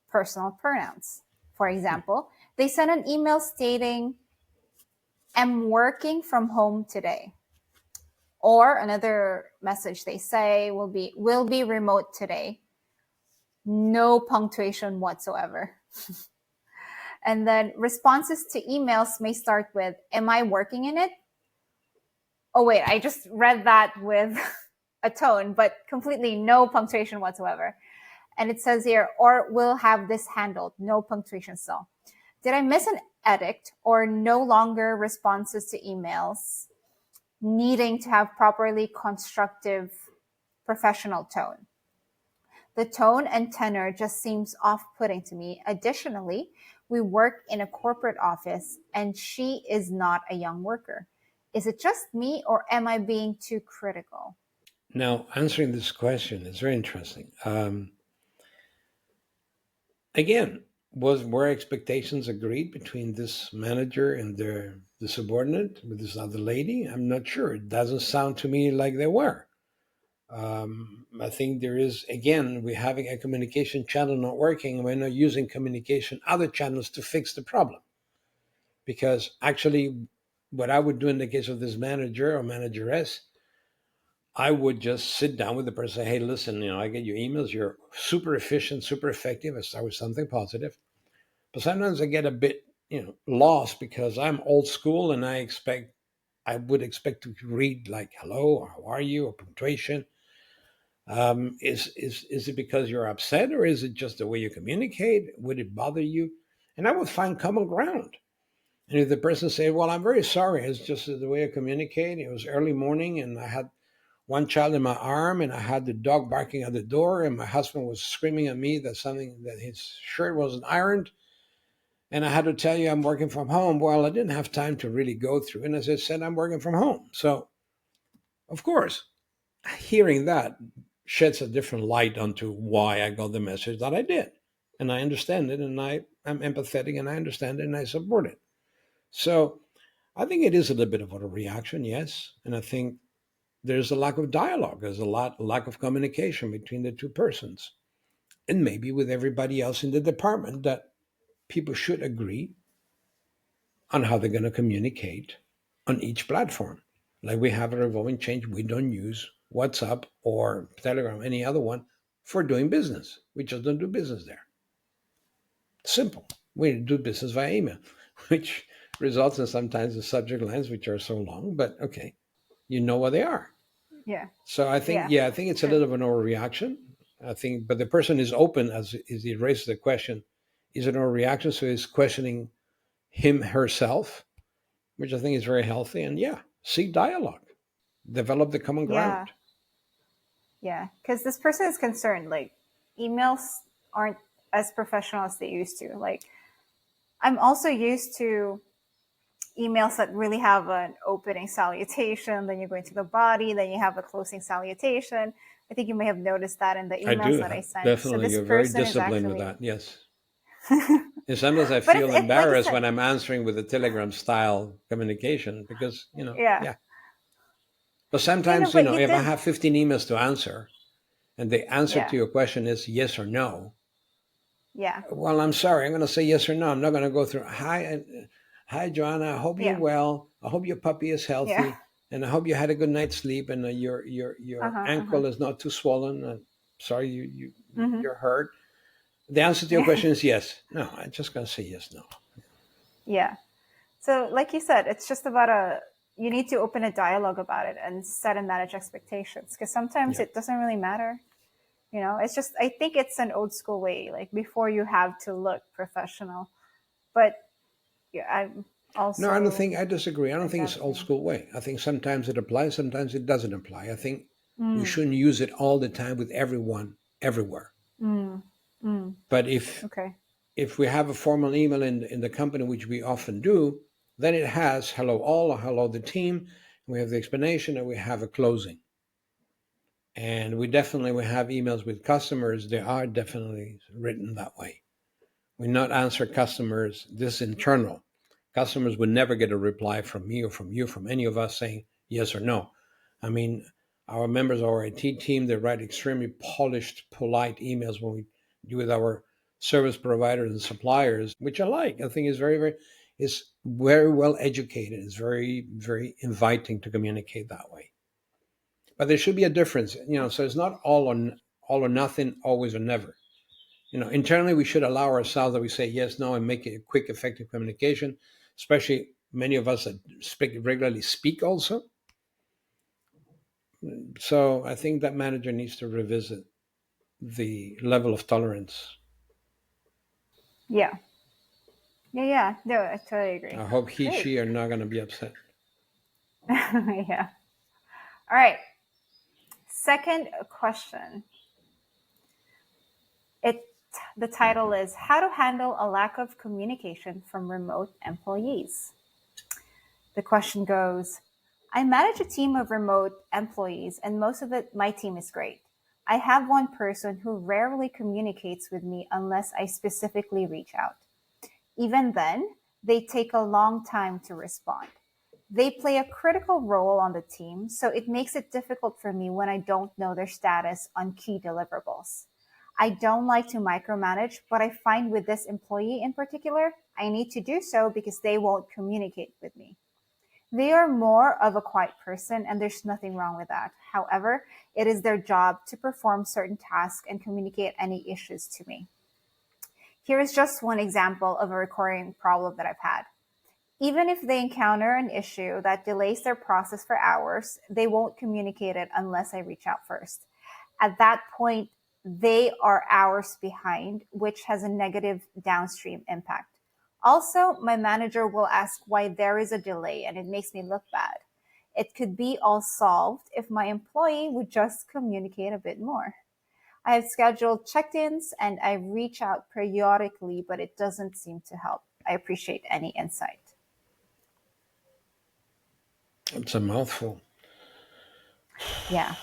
personal pronouns. For example, they send an email stating, "I'm working from home today." Or another message they say will be remote today. No punctuation whatsoever. And then responses to emails may start with, "Am I working in it?" Oh, wait, I just read that with a tone, but completely no punctuation whatsoever. And it says here, "Or we'll have this handled." No punctuation still. Did I miss an edit or no longer responses to emails needing to have properly constructive professional tone? The tone and tenor just seems off-putting to me. Additionally, we work in a corporate office and she is not a young worker. Is it just me or am I being too critical? Now, answering this question is very interesting. Again, were expectations agreed between this manager and the subordinate with this other lady? I'm not sure. It doesn't sound to me like they were. I think there is, again, we're having a communication channel not working, and we're not using communication other channels to fix the problem. Because actually, what I would do in the case of this manager or manageress, I would just sit down with the person, say, "Hey, listen, I get your emails. You're super efficient, super effective." I start with something positive. But sometimes I get a bit, lost because I'm old school and I would expect to read like "hello" or "how are you" or punctuation. Is it because you're upset or is it just the way you communicate? Would it bother you? And I would find common ground. And if the person said, "Well, I'm very sorry, it's just the way I communicate. It was early morning and I had one child in my arm and I had the dog barking at the door and my husband was screaming at me that his shirt wasn't ironed. And I had to tell you I'm working from home." Well, I didn't have time to really go through. And as I said, I'm working from home. So, of course, hearing that sheds a different light onto why I got the message that I did. And I understand it and I'm empathetic and I understand it and I support it. So I think it is a little bit of a reaction, yes. And I think there's a lack of dialogue. There's a lack of communication between the two persons. And maybe with everybody else in the department that people should agree on how they're going to communicate on each platform. Like we have a Revolving Change, we don't use WhatsApp or Telegram, any other one, for doing business. We just don't do business there. Simple. We do business via email, which results in sometimes the subject lines which are so long, but okay, you know what they are. Yeah. So I think, Yeah. yeah, I think it's a True. little of an overreaction. I think, but the person is open as he raises the question, is it an overreaction? So he's questioning him, herself, which I think is very healthy. And yeah, seek dialogue, develop the common Yeah. ground. Yeah. Because this person is concerned. Like, emails aren't as professional as they used to. Like, I'm also used to emails that really have an opening salutation, then you go into the body, then you have a closing salutation. I think you may have noticed that in the I emails do. that I sent. So Definitely. this You're very person is disciplined with actually, that. Yes. And sometimes I but feel it's like you embarrassed said, when I'm answering with a Telegram style communication because, yeah, yeah. But you know, sometimes, but you if I did, have 15 emails to answer and the answer to yeah, your question is yes or no, yeah, well, I'm sorry. I'm going to say yes or no. I'm not going to go through. Hi, Joanna. I hope you're yeah, well. I hope your puppy is yeah, healthy, and I hope you had a good night's sleep, and your uh-huh, uh-huh, ankle is not too swollen. Sorry, mm-hmm. you're hurt. The answer to your Yeah, question is yes. No, I'm just going to say yes. No. yeah. So like you said, it's just about you need to open a dialogue about it and set and manage expectations because sometimes Yeah. it doesn't really matter. It's just, I think it's an old school way, like before you have to look professional. But yeah, No, I don't also think, I disagree. I don't think it's old adapting. school way. I think sometimes it applies, sometimes it doesn't apply. I think we Mm, shouldn't use it all the time with everyone, everywhere. mm, mm. But if we have a formal email in the company, which we often do, then it has hello all or hello the team. We have the explanation and we have a closing. And we have emails with customers. They are definitely written that way. We not answer customers. This internal. Customers would never get a reply from me or from you, from any of us saying yes or no. I mean, our members of our IT team, they write extremely polished, polite emails when we do with our service providers and suppliers, which I like. I think is is very well educated. It's very, very inviting to communicate that way. But there should be a difference, so it's not all or nothing, always or never. Internally, we should allow ourselves that we say yes, no, and make it a quick, effective communication, especially many of us that regularly speak also. So I think that manager needs to revisit the level of tolerance. Yeah. Yeah, yeah. No, I totally agree. I hope he, Great. she are not going to be upset. Yeah. All right. Second question. It the title is How to Handle a Lack of Communication from Remote Employees. The question goes, I manage a team of remote employees and most of it my team is great. I have one person who rarely communicates with me unless I specifically reach out. Even then, they take a long time to respond. They play a critical role on the team, so it makes it difficult for me when I don't know their status on key deliverables. I don't like to micromanage, but I find with this employee in particular, I need to do so because they won't communicate with me. They are more of a quiet person, and there's nothing wrong with that. However, it is their job to perform certain tasks and communicate any issues to me. Here is just one example of a recurring problem that I've had. Even if they encounter an issue that delays their process for hours, they won't communicate it unless I reach out first. At that point, they are hours behind, which has a negative downstream impact. Also, my manager will ask why there is a delay and it makes me look bad. It could be all solved if my employee would just communicate a bit more. I have scheduled check-ins and I reach out periodically, but it doesn't seem to help. I appreciate any insight. It's a mouthful. Yeah.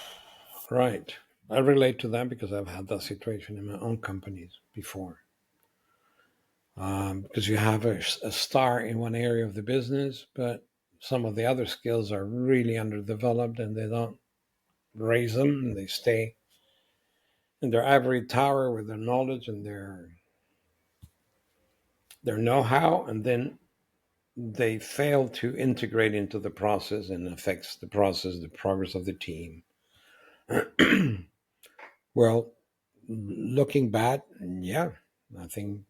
Right. I relate to that because I've had that situation in my own companies before. Because you have a star in one area of the business, but some of the other skills are really underdeveloped and they don't raise them and they stay in their ivory tower with their knowledge and their know-how, and then they fail to integrate into the process and affects the process, the progress of the team. Well, looking back, yeah, I think,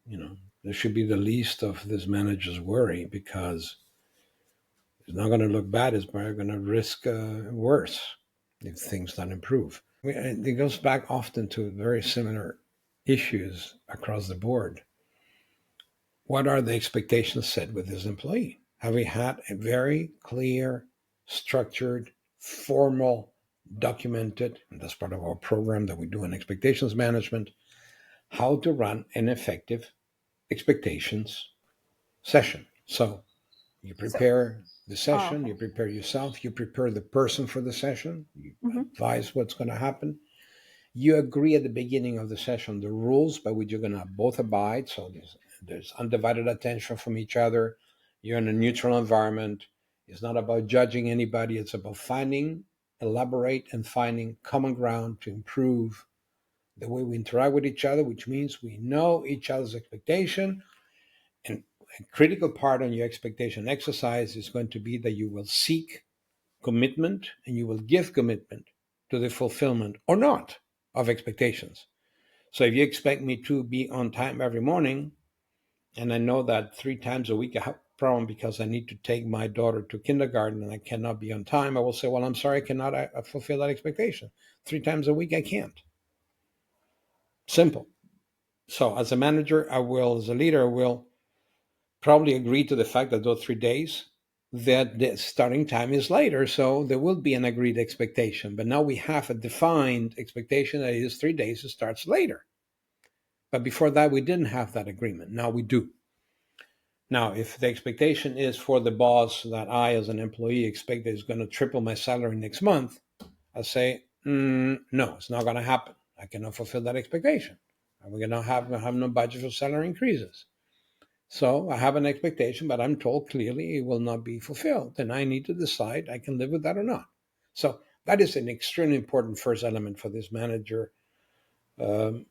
this should be the least of this manager's worry because it's not going to look bad. It's probably going to risk worse if things don't improve. It goes back often to very similar issues across the board. What are the expectations set with this employee? Have we had a very clear, structured, formal, documented, and that's part of our program that we do in expectations management, how to run an effective expectations session? So you So, prepare the oh, session, okay. you prepare yourself, you prepare the person for the session, you Hmm. advise what's going to happen. You agree at the beginning of the session the rules by which you're going to both abide. So there's undivided attention from each other. You're in a neutral environment. It's not about judging anybody. It's about elaborate, and finding common ground to improve the way we interact with each other, which means we know each other's expectation. And a critical part on your expectation exercise is going to be that you will seek commitment and you will give commitment to the fulfillment or not of expectations. So if you expect me to be on time every morning, and I know that 3 times a week I have a problem because I need to take my daughter to kindergarten and I cannot be on time, I will say, well, I'm sorry, I cannot fulfill that expectation. 3 times a week, I can't. Simple. So as a manager, I will, as a leader, I will probably agree to the fact that those 3 days, that the starting time is later, so there will be an agreed expectation. But now we have a defined expectation that it is 3 days, it starts later. But before that, we didn't have that agreement. Now we do. Now, if the expectation is for the boss that I, as an employee, expect that it's going to triple my salary next month, I say, no, it's not going to happen. I cannot fulfill that expectation. We're going to have no budget for salary increases. So I have an expectation, but I'm told clearly it will not be fulfilled. Then I need to decide I can live with that or not. So that is an extremely important first element for this manager, um,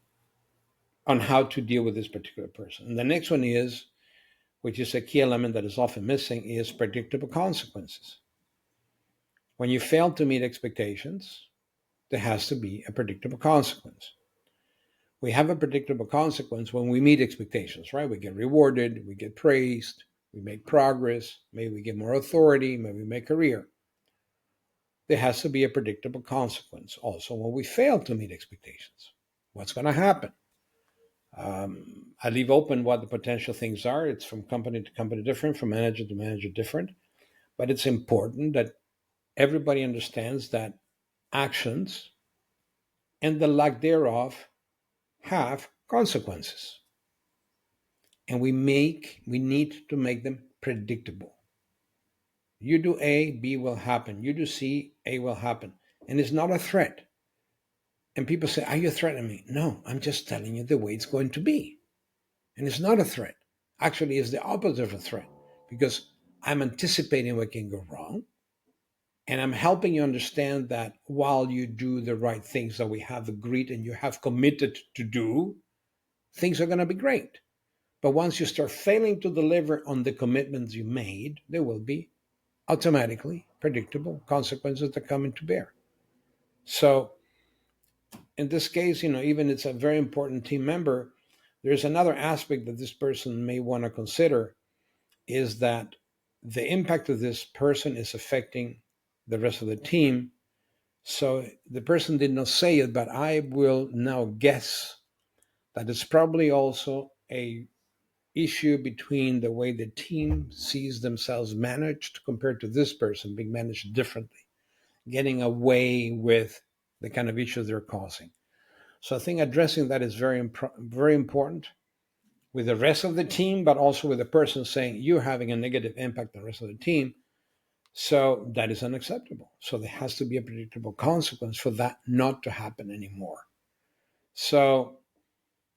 on how to deal with this particular person. And the next one is, which is a key element that is often missing, is predictable consequences. When you fail to meet expectations, there has to be a predictable consequence. We have a predictable consequence when we meet expectations, right? We get rewarded, we get praised, we make progress, maybe we get more authority, maybe we make career. There has to be a predictable consequence also when we fail to meet expectations. What's going to happen? I leave open what the potential things are. It's from company to company different, from manager to manager different. But it's important that everybody understands that actions and the lack thereof have consequences. And we need to make them predictable. You do A, B will happen. You do C, A will happen. And it's not a threat. And people say, are you threatening me? No, I'm just telling you the way it's going to be. And it's not a threat. Actually, it's the opposite of a threat, because I'm anticipating what can go wrong. And I'm helping you understand that while you do the right things that we have agreed and you have committed to do, things are going to be great. But once you start failing to deliver on the commitments you made, there will be automatically predictable consequences that come into bear. So in this case, even it's a very important team member, there's another aspect that this person may want to consider, is that the impact of this person is affecting the rest of the team. So the person did not say it, but I will now guess that it's probably also a issue between the way the team sees themselves managed compared to this person being managed differently, getting away with the kind of issues they're causing. So I think addressing that is very important with the rest of the team, but also with the person saying you're having a negative impact on the rest of the team. So that is unacceptable. So there has to be a predictable consequence for that not to happen anymore. So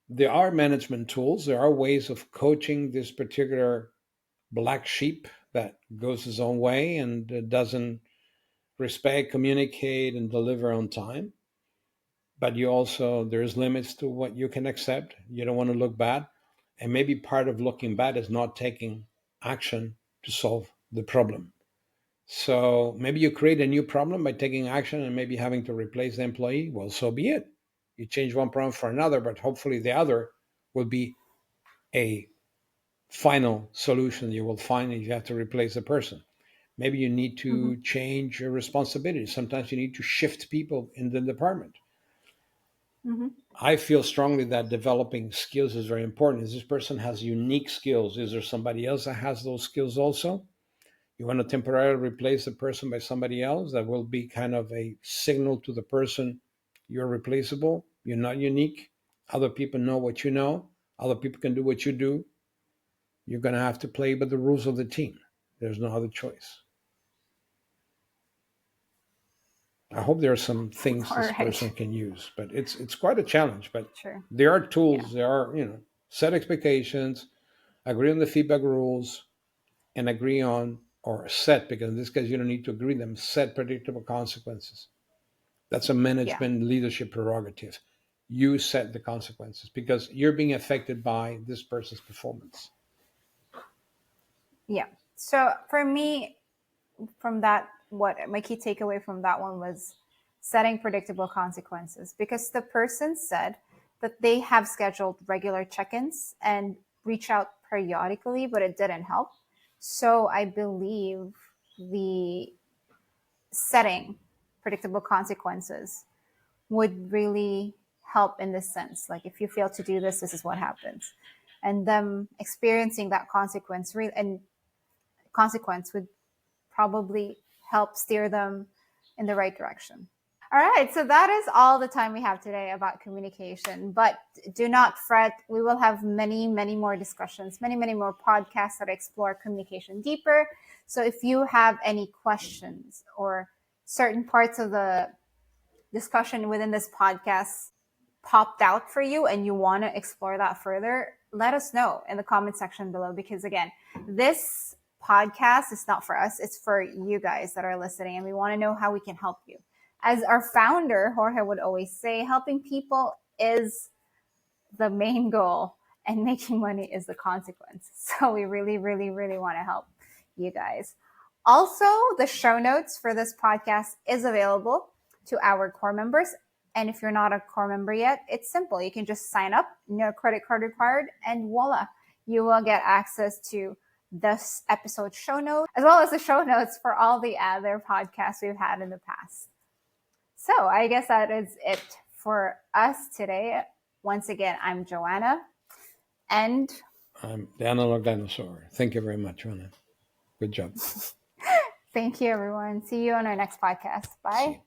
there are management tools, there are ways of coaching this particular black sheep that goes his own way and doesn't respect, communicate, and deliver on time. But there's limits to what you can accept. You don't want to look bad. And maybe part of looking bad is not taking action to solve the problem. So maybe you create a new problem by taking action and maybe having to replace the employee. Well, so be it. You change one problem for another, but hopefully the other will be a final solution you will find if you have to replace the person. Maybe you need Mm-hmm. to change your responsibility. Sometimes you need to shift people in the department. Mm-hmm. I feel strongly that developing skills is very important. Is this person has unique skills? Is there somebody else that has those skills also? You want to temporarily replace the person by somebody else that will be kind of a signal to the person you're replaceable, you're not unique. Other people know what you know, other people can do what you do. You're going to have to play by the rules of the team. There's no other choice. I hope there are some things All this right. person can use, but it's quite a challenge. But Sure. there are Yeah. tools, there are, set expectations, agree on the feedback rules, and agree on, or set, because in this case you don't need to agree them, set predictable consequences. That's a Yeah. management leadership prerogative. You set the consequences because you're being affected by this person's performance. Yeah. So for me, from that, what my key takeaway from that one was setting predictable consequences, because the person said that they have scheduled regular check-ins and reach out periodically, but it didn't help. So I believe the setting predictable consequences would really help in this sense. Like, if you fail to do this, this is what happens. and them experiencing that consequence would probably help steer them in the right direction. All right, so that is all the time we have today about communication. But do not fret. We will have many, many more discussions, many, many more podcasts that explore communication deeper. So if you have any questions or certain parts of the discussion within this podcast popped out for you and you want to explore that further, let us know in the comment section below. Because again, this podcast is not for us, it's for you guys that are listening, and we want to know how we can help you. As our founder, Jorge, would always say, helping people is the main goal and making money is the consequence. So we really, really, really want to help you guys. Also, the show notes for this podcast is available to our core members. And if you're not a core member yet, it's simple. You can just sign up, no credit card required, and voila, you will get access to this episode show notes, as well as the show notes for all the other podcasts we've had in the past. So I guess that is it for us today. Once again, I'm Joanna. And I'm the analog dinosaur. Thank you very much, Joanna. Good job. Thank you, everyone. See you on our next podcast. Bye.